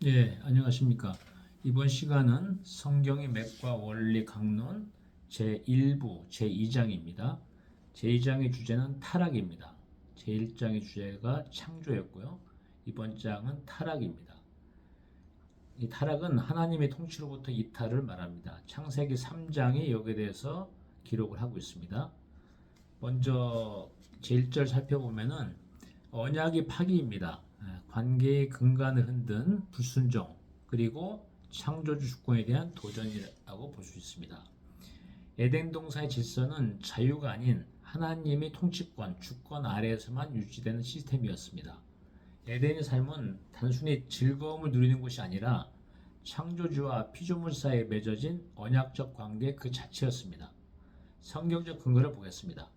예, 안녕하십니까. 이번 시간은 성경의 맥과 원리 강론 제1부 제2장입니다. 제2장의 주제는 타락입니다. 제1장의 주제가 창조였고요. 이번 장은 타락입니다. 이 타락은 하나님의 통치로부터 이탈을 말합니다. 창세기 3장이 여기에 대해서 기록을 하고 있습니다. 먼저 제1절 살펴보면은 언약의 파기입니다. 관계의 근간을 흔든 불순종 그리고 창조주 주권에 대한 도전이라고 볼 수 있습니다. 에덴 동산의 질서는 자유가 아닌 하나님의 통치권, 주권 아래에서만 유지되는 시스템이었습니다. 에덴의 삶은 단순히 즐거움을 누리는 곳이 아니라 창조주와 피조물 사이에 맺어진 언약적 관계 그 자체였습니다. 성경적 근거를 보겠습니다.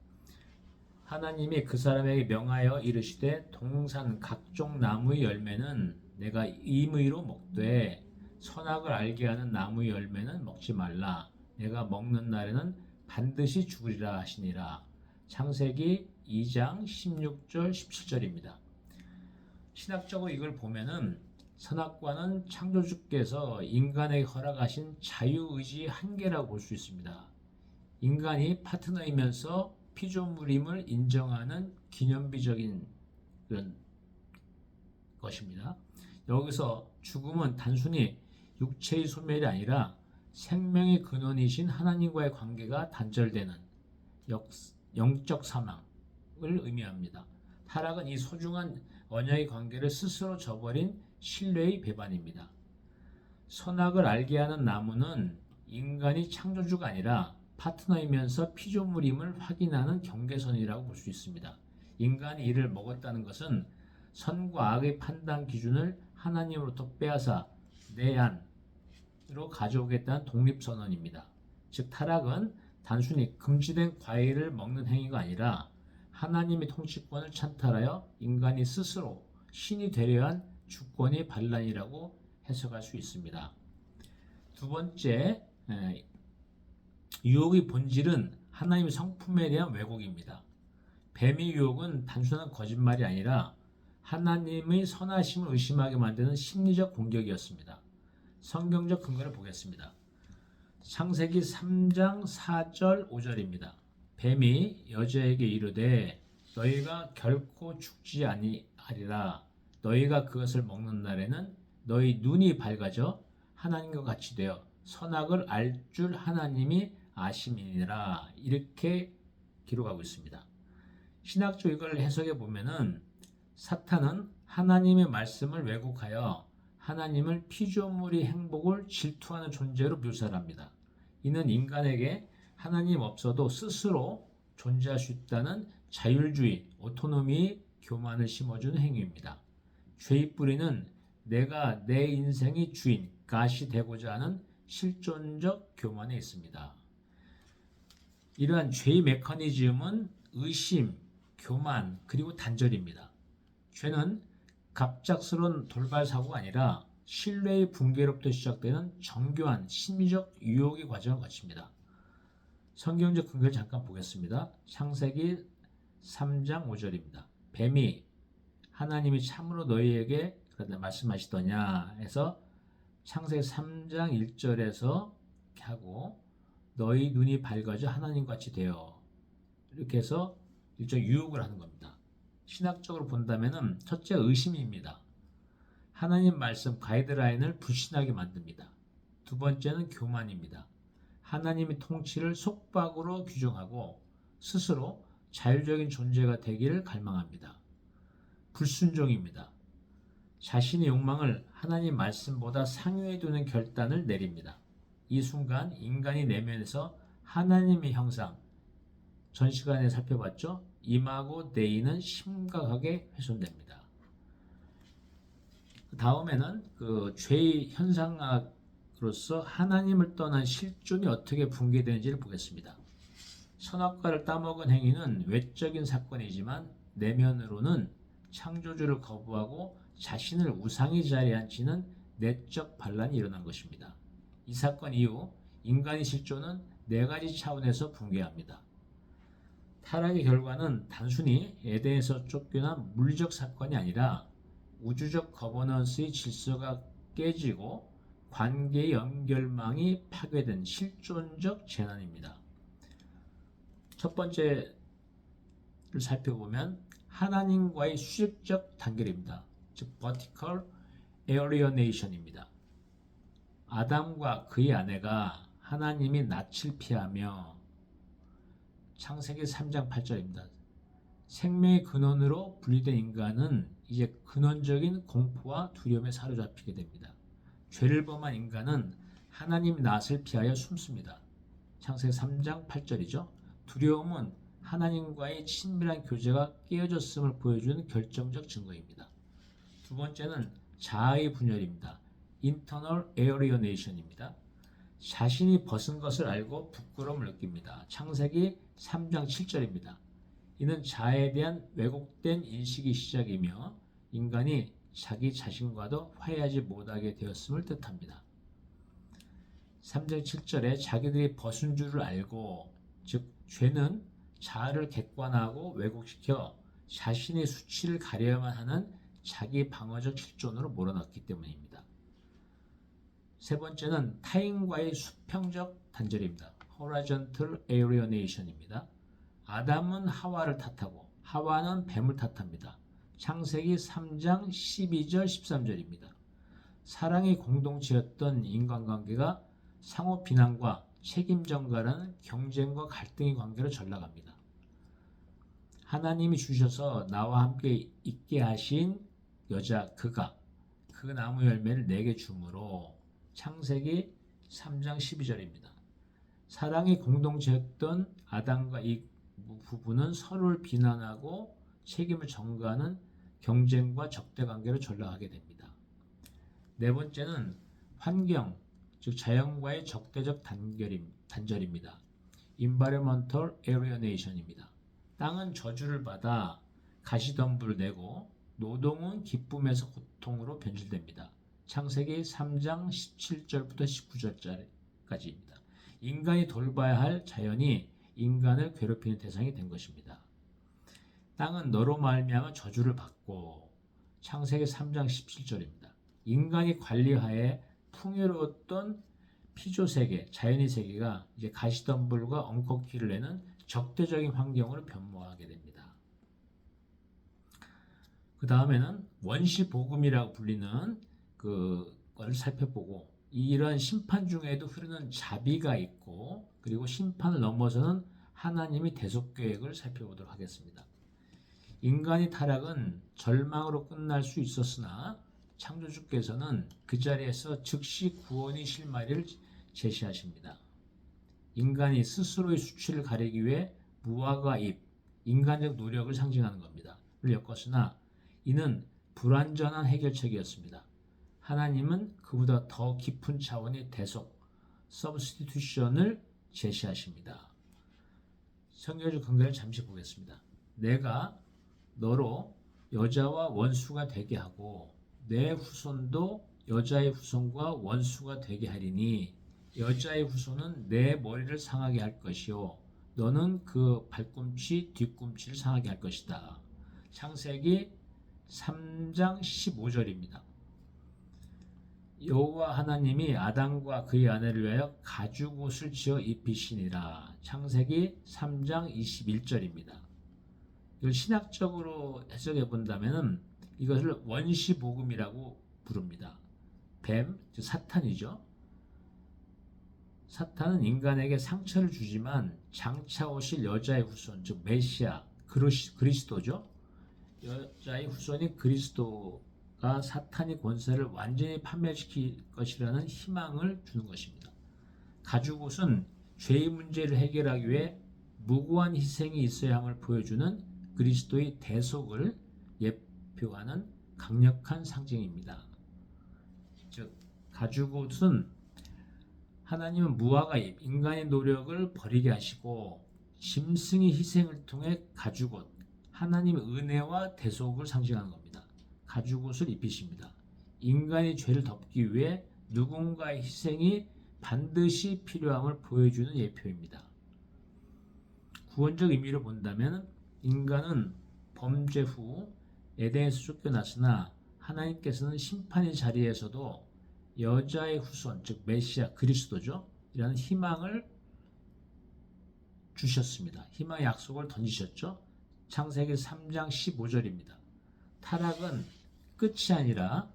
하나님이 그 사람에게 명하여 이르시되 동산 각종 나무의 열매는 내가 임의로 먹되 선악을 알게 하는 나무의 열매는 먹지 말라. 내가 먹는 날에는 반드시 죽으리라 하시니라. 창세기 2장 16절 17절입니다. 신학적으로 이걸 보면은 선악과는 창조주께서 인간에게 허락하신 자유의지의 한계라고 볼 수 있습니다. 인간이 파트너이면서 피조물임을 인정하는 기념비적인 그런 것입니다. 여기서 죽음은 단순히 육체의 소멸이 아니라 생명의 근원이신 하나님과의 관계가 단절되는 영적 사망을 의미합니다. 타락은 이 소중한 언약의 관계를 스스로 저버린 신뢰의 배반입니다. 선악을 알게 하는 나무는 인간이 창조주가 아니라 파트너이면서 피조물임을 확인하는 경계선이라고 볼 수 있습니다. 인간이 이를 먹었다는 것은 선과 악의 판단 기준을 하나님으로부터 빼앗아 내 안으로 가져오겠다는 독립선언입니다. 즉 타락은 단순히 금지된 과일을 먹는 행위가 아니라 하나님의 통치권을 찬탈하여 인간이 스스로 신이 되려 한 주권의 반란이라고 해석할 수 있습니다. 두 번째, 유혹의 본질은 하나님의 성품에 대한 왜곡입니다. 뱀의 유혹은 단순한 거짓말이 아니라 하나님의 선하심을 의심하게 만드는 심리적 공격이었습니다. 성경적 근거를 보겠습니다. 창세기 3장 4절 5절입니다. 뱀이 여자에게 이르되 너희가 결코 죽지 아니하리라. 너희가 그것을 먹는 날에는 너희 눈이 밝아져 하나님과 같이 되어 선악을 알 줄 하나님이 아심이니라. 이렇게 기록하고 있습니다. 신학적 이걸 해석해 보면은 사탄은 하나님의 말씀을 왜곡하여 하나님을 피조물의 행복을 질투하는 존재로 묘사합니다. 이는 인간에게 하나님 없어도 스스로 존재할 수 있다는 자율주의, 오토노미의 교만을 심어주는 행위입니다. 죄의 뿌리는 내가 내 인생의 주인, 갓이 되고자 하는 실존적 교만에 있습니다. 이러한 죄의 메커니즘은 의심, 교만, 그리고 단절입니다. 죄는 갑작스러운 돌발사고가 아니라 신뢰의 붕괴로부터 시작되는 정교한 심리적 유혹의 과정을 거칩니다. 성경적 근거를 잠깐 보겠습니다. 창세기 3장 5절입니다. 뱀이 하나님이 참으로 너희에게 말씀하시더냐 해서 창세기 3장 1절에서 이렇게 하고 너희 눈이 밝아져 하나님같이 되어 이렇게 해서 일종 유혹을 하는 겁니다. 신학적으로 본다면 첫째 의심입니다. 하나님 말씀 가이드라인을 불신하게 만듭니다. 두 번째는 교만입니다. 하나님의 통치를 속박으로 규정하고 스스로 자율적인 존재가 되기를 갈망합니다. 불순종입니다. 자신의 욕망을 하나님 말씀보다 상위에 두는 결단을 내립니다. 이 순간 인간이 내면에서 하나님의 형상, 전 시간에 살펴봤죠? 임하고 내의는 심각하게 훼손됩니다. 다음에는 그 죄의 현상학으로서 하나님을 떠난 실존이 어떻게 붕괴되는지를 보겠습니다. 선악과를 따먹은 행위는 외적인 사건이지만 내면으로는 창조주를 거부하고 자신을 우상의 자리에 앉히는 내적 반란이 일어난 것입니다. 이 사건 이후 인간의 실존은 네 가지 차원에서 붕괴합니다. 타락의 결과는 단순히 에덴에서 쫓겨난 물리적 사건이 아니라 우주적 거버넌스의 질서가 깨지고 관계의 연결망이 파괴된 실존적 재난입니다. 첫 번째를 살펴보면 하나님과의 수직적 단결입니다. 즉 vertical alienation입니다. 아담과 그의 아내가 하나님이 낯을 피하며 창세기 3장 8절입니다. 생명의 근원으로 분리된 인간은 이제 근원적인 공포와 두려움에 사로잡히게 됩니다. 죄를 범한 인간은 하나님 낯을 피하여 숨습니다. 창세기 3장 8절이죠. 두려움은 하나님과의 친밀한 교제가 깨어졌음을 보여주는 결정적 증거입니다. 두 번째는 자아의 분열입니다. internal alienation입니다. 자신이 벗은 것을 알고 부끄러움을 느낍니다. 창세기 3장 7절입니다. 이는 자아에 대한 왜곡된 인식이 시작이며 인간이 자기 자신과도 화해하지 못하게 되었음을 뜻합니다. 3장 7절에 자기들이 벗은 줄을 알고, 즉 죄는 자아를 객관화하고 왜곡시켜 자신의 수치를 가려야만 하는 자기 방어적 실존으로 몰아넣기 때문입니다. 세 번째는 타인과의 수평적 단절입니다. horizontal alienation입니다. 아담은 하와를 탓하고 하와는 뱀을 탓합니다. 창세기 3장 12절 13절입니다. 사랑의 공동체였던 인간관계가 상호 비난과 책임 전가라는 경쟁과 갈등의 관계로 전락합니다. 하나님이 주셔서 나와 함께 있게 하신 여자 그가 그 나무 열매를 내게 주므로 창세기 3장 12절입니다. 사랑의 공동체였던 아담과 이 부부는 서로를 비난하고 책임을 전가하는 경쟁과 적대관계로 전락하게 됩니다. 네 번째는 환경, 즉 자연과의 적대적 단절입니다. environmental alienation입니다. 땅은 저주를 받아 가시덤불을 내고 노동은 기쁨에서 고통으로 변질됩니다. 창세기 3장 17절부터 19절까지입니다. 인간이 돌봐야 할 자연이 인간을 괴롭히는 대상이 된 것입니다. 땅은 너로 말미암아 저주를 받고 창세기 3장 17절입니다. 인간이 관리하에 풍요로웠던 피조세계, 자연의 세계가 이제 가시덤불과 엉겅퀴를 내는 적대적인 환경으로 변모하게 됩니다. 그 다음에는 원시복음이라고 불리는 그걸 살펴보고 이러한 심판 중에도 흐르는 자비가 있고 그리고 심판을 넘어서는 하나님의 대속 계획을 살펴보도록 하겠습니다. 인간의 타락은 절망으로 끝날 수 있었으나 창조주께서는 그 자리에서 즉시 구원의 실마리를 제시하십니다. 인간이 스스로의 수치를 가리기 위해 무화과 잎, 인간적 노력을 상징하는 겁니다. 를 엮었으나 이는 불완전한 해결책이었습니다. 하나님은 그보다 더 깊은 차원의 대속, substitution을 제시하십니다. 성경적 근거를 잠시 보겠습니다. 내가 너로 여자와 원수가 되게 하고 내 후손도 여자의 후손과 원수가 되게 하리니 여자의 후손은 내 머리를 상하게 할 것이요 너는 그 발꿈치 뒤꿈치를 상하게 할 것이다. 창세기 3장 15절입니다. 여호와 하나님이 아담과 그의 아내를 위하여 가죽옷을 지어 입히시니라. 창세기 3장 21절입니다. 이걸 신학적으로 해석해 본다면 이것을 원시복음이라고 부릅니다. 뱀, 즉 사탄이죠. 사탄은 인간에게 상처를 주지만 장차 오실 여자의 후손, 즉 메시아, 그리스도죠. 여자의 후손인 그리스도가 사탄의 권세를 완전히 파멸시킬 것이라는 희망을 주는 것입니다. 가죽옷은 죄의 문제를 해결하기 위해 무고한 희생이 있어야 함을 보여주는 그리스도의 대속을 예표하는 강력한 상징입니다. 즉 가죽옷은 하나님은 무화과 잎, 인간의 노력을 버리게 하시고 짐승의 희생을 통해 가죽옷, 하나님의 은혜와 대속을 상징하는 겁니다. 가죽옷을 입히십니다. 인간의 죄를 덮기 위해 누군가의 희생이 반드시 필요함을 보여주는 예표입니다. 구원적 의미로 본다면 인간은 범죄 후 에덴에서 쫓겨났으나 하나님께서는 심판의 자리에서도 여자의 후손, 즉 메시아 그리스도죠. 이라는 희망을 주셨습니다. 희망의 약속을 던지셨죠. 창세기 3장 15절입니다. 타락은 끝이 아니라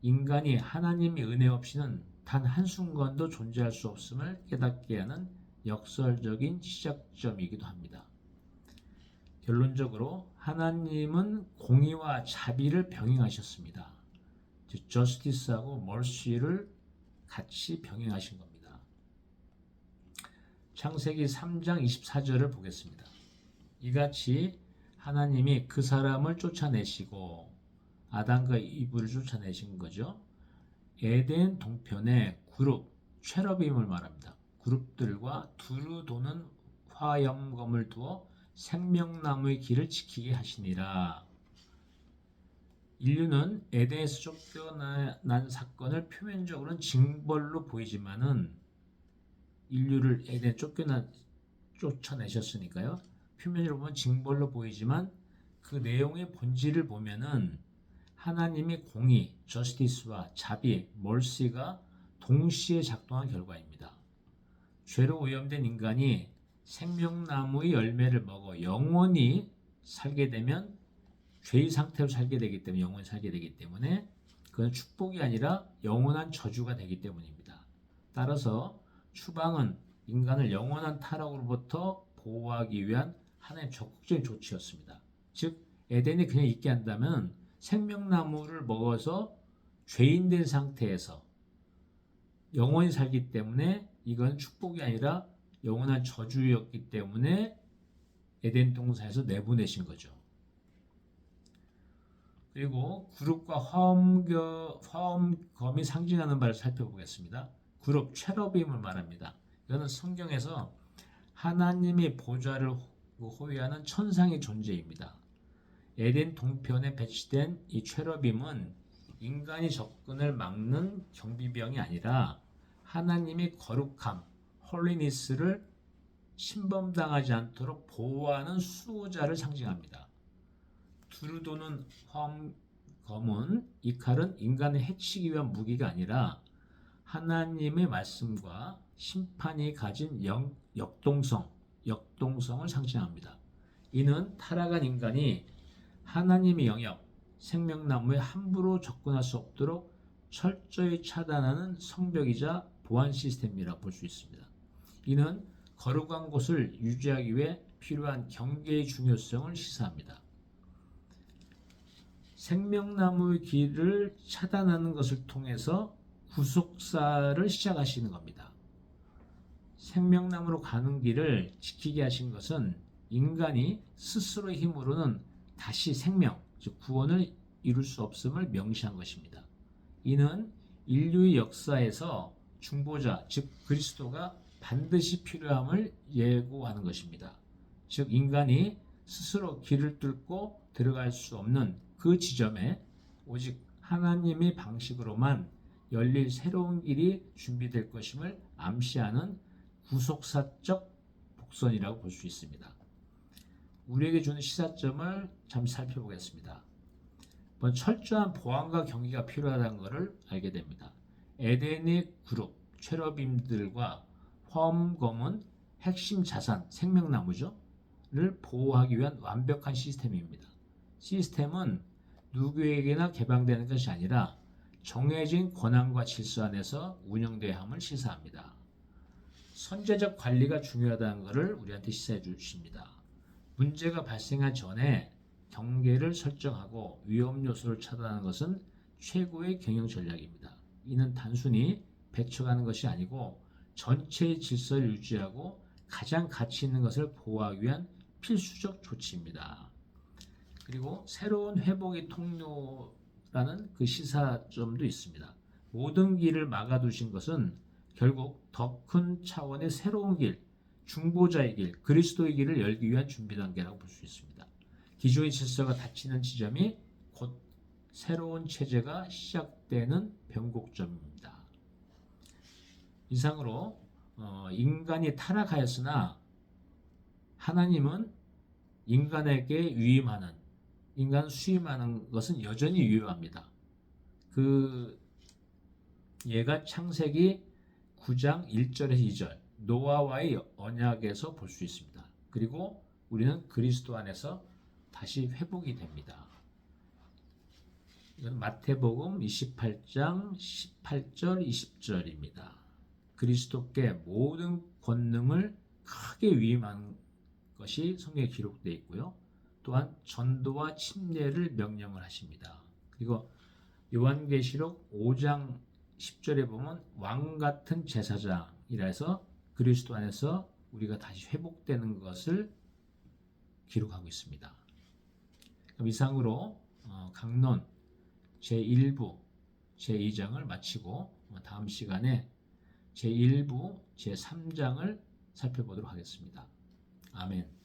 인간이 하나님의 은혜 없이는 단 한순간도 존재할 수 없음을 깨닫게 하는 역설적인 시작점이기도 합니다. 결론적으로 하나님은 공의와 자비를 병행하셨습니다. 즉 저스티스하고 멀시를 같이 병행하신 겁니다. 창세기 3장 24절을 보겠습니다. 이같이 하나님이 그 사람을 쫓아내시고 아담과 이브를 쫓아내신 거죠. 에덴 동편에 그룹, 체러빔을 말합니다. 그룹들과 두루 도는 화염검을 두어 생명나무의 길을 지키게 하시니라. 인류는 에덴에서 쫓겨난 사건을 표면적으로는 징벌로 보이지만은 인류를 에덴 쫓아내셨으니까요. 표면적으로 보면 징벌로 보이지만 그 내용의 본질을 보면은 하나님의 공의, 저스티스와 자비, 멀시가 동시에 작동한 결과입니다. 죄로 오염된 인간이 생명나무의 열매를 먹어 영원히 살게 되면 죄의 상태로 살게 되기 때문에 영원히 살게 되기 때문에 그건 축복이 아니라 영원한 저주가 되기 때문입니다. 따라서 추방은 인간을 영원한 타락으로부터 보호하기 위한 하나님의 적극적인 조치였습니다. 즉 에덴이 그냥 있게 한다면 생명나무를 먹어서 죄인된 상태에서 영원히 살기 때문에 이건 축복이 아니라 영원한 저주였기 때문에 에덴 동산에서 내보내신 거죠. 그리고 그룹과 화엄검이 상징하는 바를 살펴보겠습니다. 그룹, 체러빔을 말합니다. 이거는 성경에서 하나님의 보좌를 호위하는 천상의 존재입니다. 에덴 동편에 배치된 이 체러빔은 인간이 접근을 막는 경비병이 아니라 하나님의 거룩함, 홀리니스를 침범당하지 않도록 보호하는 수호자를 상징합니다. 두루 도는 검은 이 칼은 인간을 해치기 위한 무기가 아니라 하나님의 말씀과 심판이 가진 역동성을 상징합니다. 이는 타락한 인간이 하나님의 영역, 생명나무에 함부로 접근할 수 없도록 철저히 차단하는 성벽이자 보안 시스템이라고 볼 수 있습니다. 이는 거룩한 곳을 유지하기 위해 필요한 경계의 중요성을 시사합니다. 생명나무의 길을 차단하는 것을 통해서 구속사를 시작하시는 겁니다. 생명나무로 가는 길을 지키게 하신 것은 인간이 스스로의 힘으로는 다시 생명, 즉 구원을 이룰 수 없음을 명시한 것입니다. 이는 인류의 역사에서 중보자, 즉 그리스도가 반드시 필요함을 예고하는 것입니다. 즉 인간이 스스로 길을 뚫고 들어갈 수 없는 그 지점에 오직 하나님의 방식으로만 열릴 새로운 길이 준비될 것임을 암시하는 구속사적 복선이라고 볼 수 있습니다. 우리에게 주는 시사점을 잠시 살펴보겠습니다. 철저한 보안과 경계가 필요하다는 것을 알게 됩니다. 에덴의 그룹, 체러빔들과 화엄검은 핵심 자산, 생명나무를 보호하기 위한 완벽한 시스템입니다. 시스템은 누구에게나 개방되는 것이 아니라 정해진 권한과 질서 안에서 운영돼야 함을 시사합니다. 선제적 관리가 중요하다는 것을 우리한테 시사해 주십니다. 문제가 발생하기 전에 경계를 설정하고 위험 요소를 차단하는 것은 최고의 경영 전략입니다. 이는 단순히 배척하는 것이 아니고 전체의 질서를 유지하고 가장 가치 있는 것을 보호하기 위한 필수적 조치입니다. 그리고 새로운 회복의 통로라는 그 시사점도 있습니다. 모든 길을 막아두신 것은 결국 더 큰 차원의 새로운 길, 중보자의 길, 그리스도의 길을 열기 위한 준비 단계라고 볼 수 있습니다. 기존의 질서가 닫히는 지점이 곧 새로운 체제가 시작되는 변곡점입니다. 이상으로 인간이 타락하였으나 하나님은 인간에게 인간 수임하는 것은 여전히 유효합니다. 그 얘가 창세기 9장 1절에서 2절 노아와의 언약에서 볼 수 있습니다. 그리고 우리는 그리스도 안에서 다시 회복이 됩니다. 이건 마태복음 28장 18절 20절입니다. 그리스도께 모든 권능을 크게 위임한 것이 성경에 기록되어 있고요. 또한 전도와 침례를 명령을 하십니다. 그리고 요한계시록 5장 10절에 보면 왕 같은 제사장이라 해서 그리스도 안에서 우리가 다시 회복되는 것을 기록하고 있습니다. 그럼 이상으로 강론 제1부 제2장을 마치고 다음 시간에 제1부 제3장을 살펴보도록 하겠습니다. 아멘.